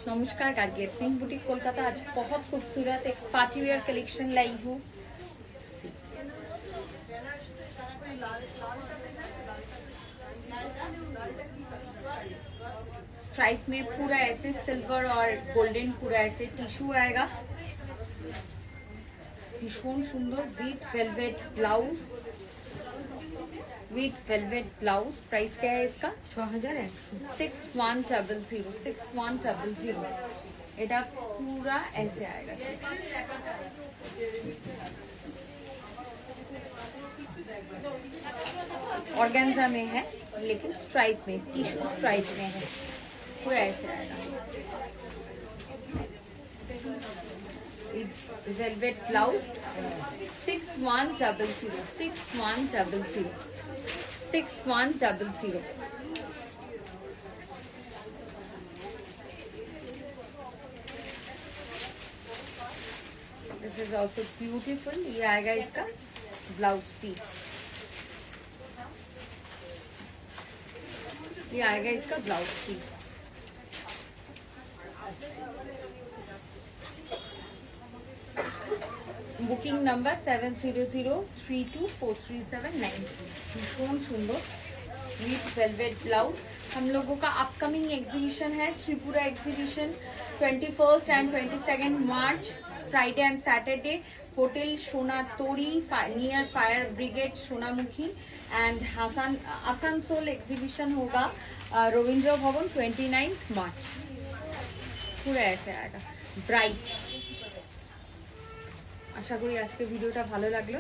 नमस्कार Gargi pink boutique Kolkata. आज बहुत खूबसूरत एक पार्टी वेयर कलेक्शन लाई हूँ। स्ट्राइप में पूरा ऐसे सिल्वर और गोल्डन पूरा ऐसे टिश्यू आएगा। भीषण सुंदर with velvet blouse, with velvet blouse. Price क्या है इसका? 6100 6100। এটা पूरा ऐसे आएगा। ऑर्गेन्जा में है लेकिन स्ट्राइप में, टिश्यू स्ट्राइप में है। पूरा ऐसे आएगा। Velvet blouse 6100 6100 6100। This is also beautiful. ये आएगा इसका ब्लाउज पीस, ये आएगा इसका ब्लाउज पीस। Booking number 7003243793। भीषण सुंदर विथ वेलवेट ब्लाउज। हम लोगों का अपकमिंग एग्जीबिशन है Tripura exhibition 21 and 22 March, Friday and Saturday, hotel सोना तोरी near fire brigade Sonamukhi and Asansol exhibition होगा रविंद्र भवन 29 मार्च। पूरा ऐसे आएगा ब्राइट। আশা করি আজকে ভিডিওটা ভালো লাগলো।